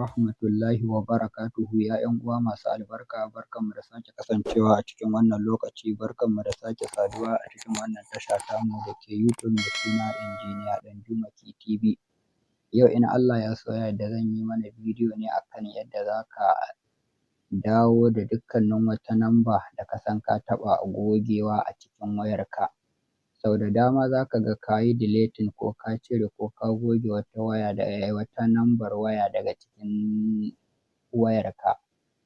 rahmatullahi wa barakatuhu ya ‘yan uwa masu albarka, barkanmu da sake kasancewa a cikin wannan lokaci, barkanmu da sake saduwa a cikin wannan tasha tamu da ke YouTube mai suna Injiniya Ɗanjuma TV. Yau in Allah ya so ya yarda zan yi mana bidiyo ne akan yadda za ka dawo da dukkanin wata namba da ka san ka taɓa gogewa a cikin wayarka. Sau da dama za ka ga ka yi deleting ko ka cire ko ka goge wata nambar waya daga cikin wayarka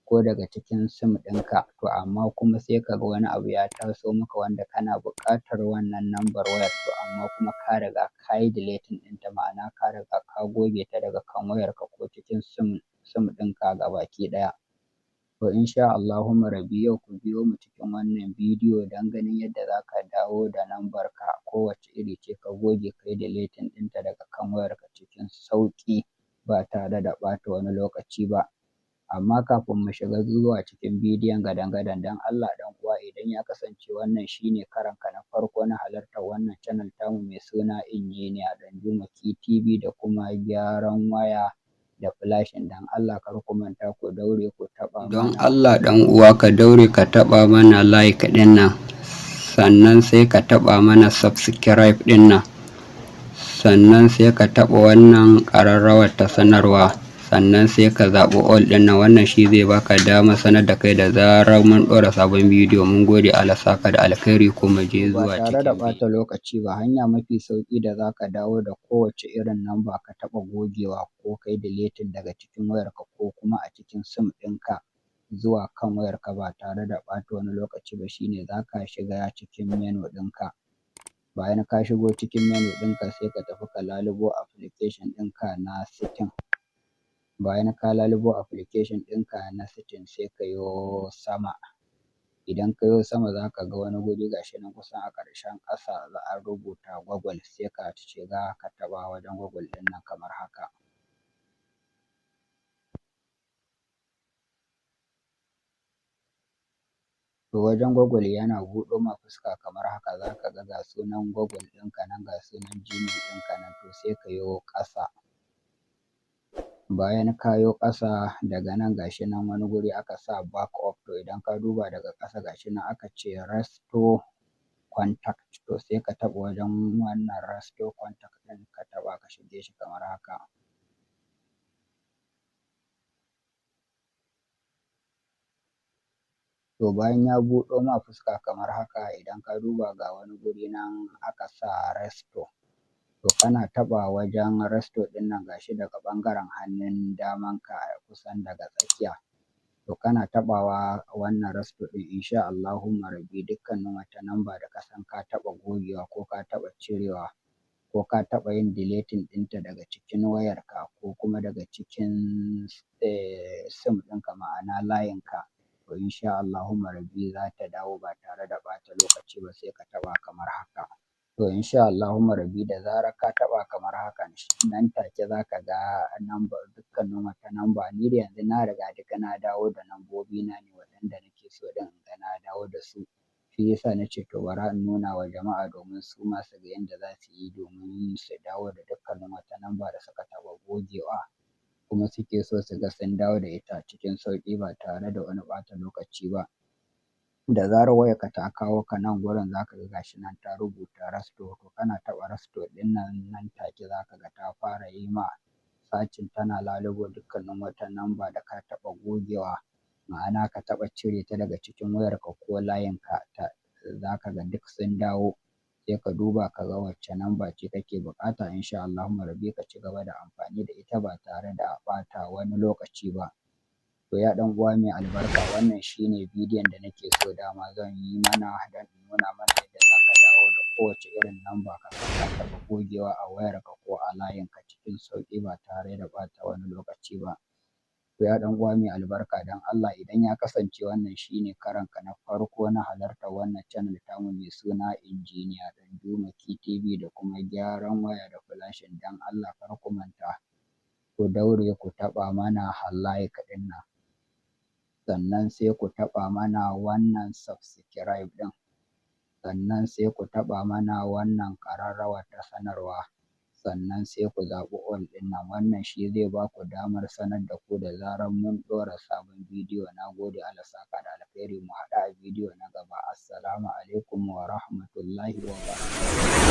ko daga cikin sim ɗinka, to amma kuma sai ka ga wani abu ya taso maka wanda kana buƙatar wannan nambar wayar, to amma kuma ka riga ka yi deleting ɗinta, ma'ana ka riga ka goge ta daga kan wayarka ko cikin sim ɗinka gabaki ɗaya. To insha Allahumma rabbi yau ku biyo mu cikin wannan bidiyo don ganin yadda za ka dawo da nambarka kowacce iri ce ka goge ka yi deleting ɗinta daga kan wayarka cikin sauƙi ba tare da ɓata wani lokaci ba. Amma kafin mu shiga zuwa cikin bidiyon gadan-gadan, don Allah ɗan uwa idan ya kasance wannan shine karonka na farko na halartar wannan channel tamu mai suna Injiniya Ɗanjuma TV da kuma gyaran waya da flashing, don Allah kar ku manta ku daure ku taɓa mana. Don Allah ɗan uwa ka daure ka taɓa mana like ɗin nan, sannan sai ka taɓa mana subscribe ɗin nan, sannan sai ka taɓa wannan ƙararrawar ta sanarwa, sannan sai ka zaɓi all ɗin nan. Wannan shi zai baka dama sanar da kai da zarar mun ɗora sabon bidiyo. Mun gode, Allah saka da alkhairi, kuma je zuwa cikin. Ba tare da ɓata lokaci ba, hanya mafi sauƙi da za ka dawo da kowace irin namba ka taɓa gogewa ko kai deleting daga cikin wayarka ko kuma a cikin sim ɗinka zuwa kan wayarka ba tare da ɓata wani lokaci ba, shine za ka shiga cikin menu ɗinka. Bayan ka shigo cikin menu ɗinka sai ka tafi ka lalubo application ɗinka na setting. Bayan ka lalubo application ɗinka na setting sai ka yo sama. Idan ka yo sama za ka ga wani guri gashi nan kusan a ƙarshen ƙasa za a rubuta Google, sai ka shiga ka taɓa wajen Google ɗin nan kamar haka. To wajen Google yana buɗo ma fuska kamar haka, za ka ga sunan Google ɗinka nan, ga sunan Gmail ɗinka nan, to sai ka yo ƙasa. Bayan ka yo ƙasa daga nan gashi nan wani guri aka sa backup, to idan ka duba daga ƙasa gashi nan aka ce restore contact, to sai ka taɓa wajen wannan restore contact ɗin, ka taɓa ka shige shi kamar haka. To bayan ya buɗo ma fuska kamar haka, idan ka duba ga wani guri nan aka sa restore, to kana taɓa wajen restore ɗin nan gashi daga ɓangaren hannun damanka kusan daga tsakiya. To kana taɓawa wannan restore ɗin insha Allahumma rabbi dukkanin wata namba da ka san ka taɓa gogewa ko ka taɓa cirewa ko ka taɓa yin deleting ɗinta daga cikin wayarka ko kuma daga cikin sim ɗinka, ma'ana layinka, to insha Allahumma rabbi za ta dawo ba tare da ɓata lokaci ba. Sai ka taɓa kamar haka. To insha Allahumma rabbi da zarar ka taɓa kamar haka, nan take za ka ga dukkanin wata namba. Ni da yanzu na riga duka na dawo da nambobina ne waɗanda nake so ɗin in ga na dawo da su. Shi yasa na ce to bara in nuna wa jama'a domin su ma su ga yanda za su yi domin su dawo da dukkanin wata namba da suka taɓa gogewa, kuma suke so su ga sun dawo da ita cikin sauƙi ba tare da wani ɓata lokaci ba. Da zarar wayarka ta kawo ka nan gurin za ka ga gashi nan ta rubuta restore, to kana taɓa restore ɗin nan, nan take za ka ga ta fara yi ma searching, tana lalubo dukkanin wata namba da ka taɓa gogewa, ma'ana ka taɓa cire ta daga cikin wayarka ko layinka, za ka ga duk sun dawo. Sai ka duba ka ga wacce namba ce kake buƙata, insha Allahumma rabbi ka ci gaba da amfani da ita ba tare da ɓata wani lokaci ba. To ya ɗan uwa mai albarka, wannan shine bidiyon da nake so dama zan yi mana don in nuna mana yadda za ka dawo da kowace irin namba ka taɓa gogewa a wayarka ko a layinka cikin sauƙi ba tare da ɓata wani lokaci ba. To ya ɗan uwa mai albarka, don Allah idan ya kasance wannan shine karonka na farko na halartar wannan channel tamu mai suna Injiniya Ɗanjuma TV da kuma gyaran waya da flashing, don Allah kar ku manta ku daure ku taɓa mana like ɗin nan, sannan sai ku taɓa mana wannan subscribe ɗin, sannan sai ku taɓa mana wannan ƙararrawar ta sanarwa, sannan sai ku zaɓi all ɗin nan. Wannan shi zai ba ku damar sanar da ku da zarar mun ɗora sabon bidiyo. Na gode, Allah saka da alkhairi. Mu haɗu a bidiyo na gaba. Assalamu alaikum wa rahmatullahi wa barakatuh.